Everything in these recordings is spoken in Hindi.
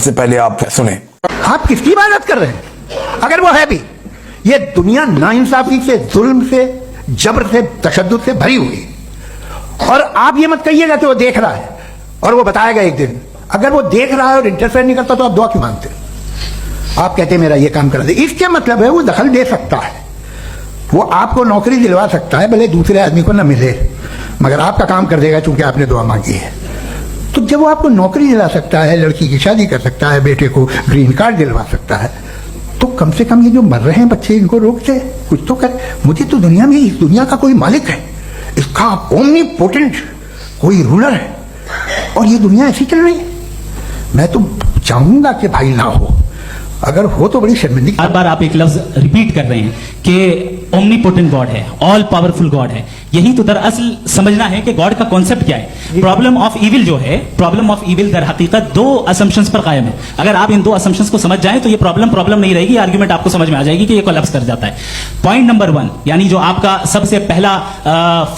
से पहले आप सुने। आप किसकी इबादत कर रहे हैं? अगर वो है भी, ये दुनिया नाइंसाफी से, जुल्म से, जबर से, तशद्दुद से भरी हुई। और आप ये मत कहिएगा कि वो देख रहा है और वो बताएगा एक दिन। अगर वो देख रहा है और इंटरफेयर नहीं करता तो आप दुआ क्यों मांगते? आप कहते हैं मेरा ये काम करा दे, इसके मतलब है वो दखल दे सकता है, वो आपको नौकरी दिलवा सकता है, भले दूसरे आदमी को ना मिले, मगर आपका काम कर देगा चूंकि आपने दुआ मांगी है। तो जब वो आपको नौकरी दिला सकता है, लड़की की शादी कर सकता है, बेटे को ग्रीन कार्ड दिलवा सकता है, तो कम से कम ये जो मर रहे हैं बच्चे, इनको रोकते कुछ तो कर। मुझे तो दुनिया में, इस दुनिया का कोई मालिक है, इसका ओमनीपोटेंट कोई रूलर है, और ये दुनिया ऐसी चल रही है। मैं तो चाहूंगा कि भाई ना हो, अगर हो तो बड़ी शर्मिंदगी। बार बार आप एक लफ्ज रिपीट कर रहे हैं कि ओमनीपोटेंट गॉड है, ऑल पावरफुल गॉड है। यही तो दरअसल समझना है कि गॉड का कॉन्सेप्ट क्या है। प्रॉब्लम ऑफ इविल जो है, प्रॉब्लम ऑफ इविल दर हकीकत दो असम्पशंस पर कायम है। अगर आप इन दो असम्पशंस को समझ जाएं तो ये प्रॉब्लम नहीं रहेगी, आर्ग्यूमेंट आपको समझ में आ जाएगी कि ये कोलैप्स कर जाता है। पॉइंट नंबर 1, यानी जो आपका सबसे पहला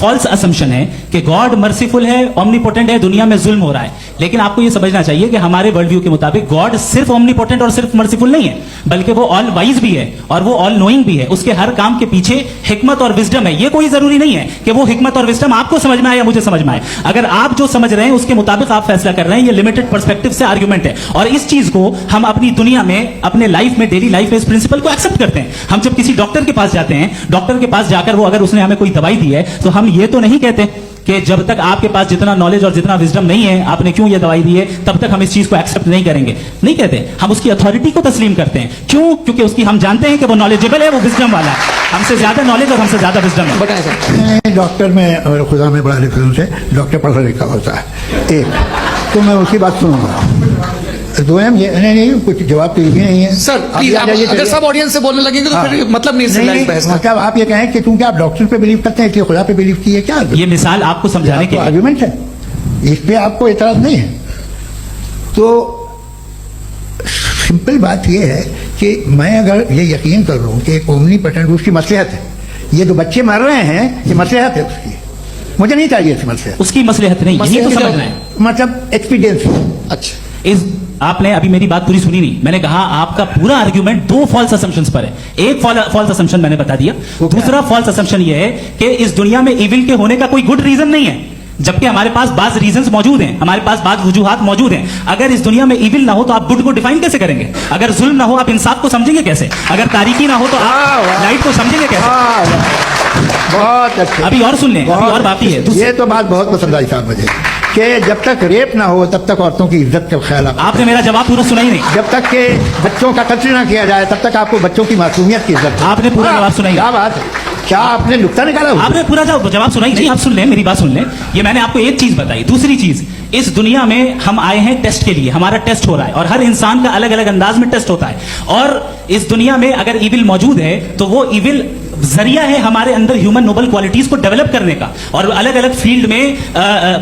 फॉल्स असम्पशन है कि गॉड मर्सीफुल है, ओमनीपोटेंट है, दुनिया में जुल्म हो रहा है। लेकिन आपको ये समझना चाहिए कि हमारे वर्ल्ड व्यू के मुताबिक गॉड सिर्फ ओमनीपोटेंट और सिर्फ मर्सीफुल नहीं है, बल्कि वो ऑल वाइज भी है और वो ऑल नोइंग भी है। उसके हर काम के पीछे हिकमत और विजडम है। ये कोई जरूरी नहीं है कि वो हिकमत और विजडम आपको समझ में आए या मुझे समझ में आए। अगर आप जो समझ रहे हैं उसके मुताबिक आप फैसला कर रहे हैं, ये लिमिटेड पर्सपेक्टिव से आर्गुमेंट है। और इस चीज को हम अपनी दुनिया में, अपने लाइफ में, डेली लाइफ में इस प्रिंसिपल को एक्सेप्ट करते हैं। हम जब किसी डॉक्टर के पास जाते हैं, डॉक्टर के पास जाकर वो अगर उसने हमें कोई दवाई दी है तो हम ये तो नहीं कहते कि जब तक आपके पास जितना नॉलेज और जितना विजडम नहीं है, आपने क्यों ये दवाई दी है, तब तक हम इस चीज को एक्सेप्ट नहीं करेंगे। नहीं कहते, हम उसकी अथॉरिटी को तस्लीम करते हैं। क्यों? क्योंकि उसकी हम जानते हैं कि वो नॉलेजेबल है, वो विजडम वाला है, हमसे ज्यादा नॉलेज और हमसे ज्यादा विजडम है। बताएं सर। डॉक्टर में खुदा में बड़ा डिफरेंस है। डॉक्टर पढ़ा लिखा होता है एक, तो मैं उसकी बात सुनूंगा। दो ये नहीं, कुछ जवाब तो ये भी नहीं है सर प्लीज, अगर सब ऑडियंस से बोलने लगेंगे तो फिर मतलब नहीं सिविलाइज्ड बहस का। मतलब आप ये कहें कि चूंकि आप डॉक्टर पे बिलीव करते हैं इसलिए खुदा पे बिलीव किए, क्या ये मिसाल आपको समझाने के लिए आर्गुमेंट है, इस पे आपको एतराज नहीं है। तो सिंपल बात ये है कि मैं अगर ये यकीन कर लूं कि ओमनीपोटेंट उसकी मसलहत है, ये जो बच्चे मर रहे हैं ये मसलहत है उसकी, मुझे नहीं चाहिए इसकी मसलहत। उसकी मसलहत नहीं, यही तो समझना है, मतलब एक्सपीरियंस। अच्छा, इस आपने अभी मेरी बात पूरी सुनी नहीं। मैंने कहा आपका पूरा आर्ग्यूमेंट दो फॉल्स असम्पशंस पर है। एक फॉल्स असम्पशन मैंने बता दिया, दूसरा फॉल्स असम्पशन यह है कि इस दुनिया में इविल के होने का कोई गुड रीजन नहीं है, जबकि हमारे पास बाज रीजंस मौजूद हैं, हमारे पास बाज वजूहात मौजूद हैं। अगर इस दुनिया में इविल ना हो तो आप गुड को डिफाइन कैसे करेंगे? अगर जुल्म ना हो आप इंसाफ को समझेंगे कैसे? अगर तारीकी ना हो तो आप लाइट को समझेंगे कैसे? बहुत अच्छा, अभी और सुन लें, अभी और बाकी है। ये तो बात बहुत पसंद आई साहब मुझे कि जब तक रेप ना हो तब तक औरतों की इज्जत का ख्याल। आपने मेरा जवाब पूरा सुना ही नहीं। जब तक के बच्चों का कत्ल ना किया जाए तब तक आपको बच्चों की मासूमियत की इज्जत। आपने पूरा जवाब सुना ही नहीं। क्या बात है, क्या आपने नुक्ता निकाला? आपने पूरा जवाब सुना ही नहीं। आप सुन लें, मेरी बात सुन लें। ये मैंने आपको एक चीज बताई। दूसरी चीज, इस दुनिया में हम आए हैं टेस्ट के लिए, हमारा टेस्ट हो रहा है और हर इंसान का अलग अलग अंदाज में टेस्ट होता है। और इस दुनिया में अगर इविल मौजूद है तो वो इविल जरिया है हमारे अंदर ह्यूमन नोबल क्वालिटीज को डेवलप करने का और अलग अलग फील्ड में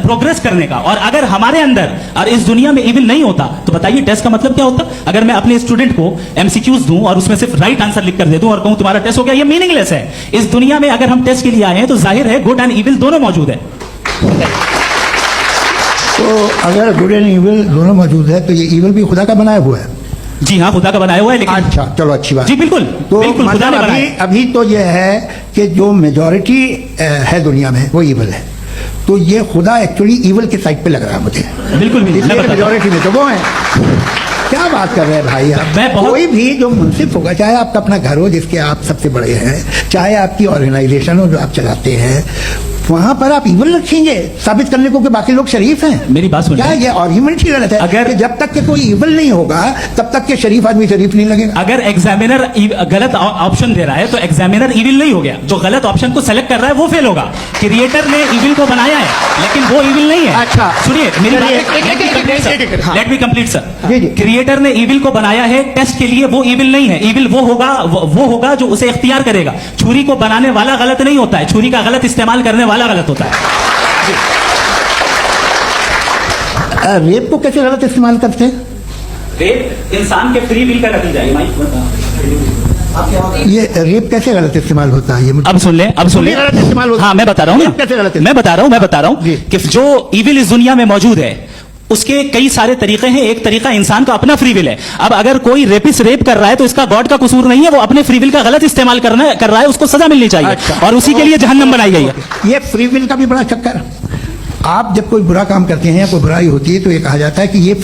प्रोग्रेस करने का। और अगर हमारे अंदर और इस दुनिया में इविल नहीं होता तो बताइए टेस्ट का मतलब क्या होता? अगर मैं अपने स्टूडेंट को एमसीक्यूज दूं और उसमें सिर्फ राइट आंसर लिख कर दे दूं और कहूं तुम्हारा टेस्ट हो गया, ये मीनिंगलेस है। इस दुनिया में अगर हम टेस्ट के लिए आए हैं तो जाहिर है गुड एंड इविल दोनों मौजूद है। तो अगर गुड एंड इविल दोनों मौजूद है तो ये इविल भी खुदा का बनाया हुआ है? जी हाँ, खुदा का बनाया हुआ है। लेकिन अच्छा, चलो अच्छी बात। जी बिल्कुल, तो बिल्कुल खुदा ने बनाया। अभी तो ये है कि जो मेजॉरिटी है दुनिया में वो इविल है, तो ये खुदा एक्चुअली इविल के साइड पे लग रहा है मुझे। बिल्कुल मेजॉरिटी में तो वो है। क्या बात कर रहे हैं भाई आप? कोई भी जो मुंसिफ होगा, चाहे आपका अपना घर हो जिसके आप सबसे बड़े हैं, चाहे आपकी ऑर्गेनाइजेशन हो जो आप चलाते हैं, वहां पर आप इविल रखेंगे साबित करने को कि बाकी लोग शरीफ हैं। मेरी बात सुनिए, क्या ये आर्ग्यूमेंट ही गलत है? अगर जब तक के कोई इविल नहीं होगा तब तक के शरीफ आदमी शरीफ नहीं लगेगा। अगर एग्जामिनर गलत ऑप्शन दे रहा है तो एग्जामिनर इविल नहीं हो गया, जो गलत ऑप्शन को सेलेक्ट कर रहा है वो फेल होगा। क्रिएटर ने इविल को बनाया है लेकिन वो इविल नहीं है। अच्छा सुनिए मेरी बात, let me complete sir. Creator ने इविल को बनाया है टेस्ट के लिए, वो इविल नहीं है। इविल वो होगा जो उसे इख्तियार करेगा। छुरी को बनाने वाला गलत नहीं होता है, छुरी का गलत इस्तेमाल करने वाला गलत होता है। रेप को कैसे गलत इस्तेमाल करते हैं? रेप इंसान के फ्री विल का नतीजा है। ये रेप कैसे गलत इस्तेमाल होता है? ये अब सुन ले, अब सुन ले। गलत इस्तेमाल होता है। हाँ मैं बता रहा हूँ, कैसे गलत? मैं बता रहा हूँ कि जो इविल इस दुनिया में मौजूद है उसके कई सारे तरीके हैं। एक तरीका इंसान का अपना फ्री विल है। अब अगर कोई रेपिस्ट रेप कर रहा है तो इसका गॉड का कसूर नहीं है, वो अपने फ्री विल का गलत इस्तेमाल कर रहा है, उसको सजा मिलनी चाहिए। अच्छा। और उसी के लिए जहन्नम बनाई गई है। ये फ्री विल का भी बड़ा चक्कर। आप जब कोई बुरा काम करते हैं या कोई बुराई होती है तो ये कहा जाता है कि ये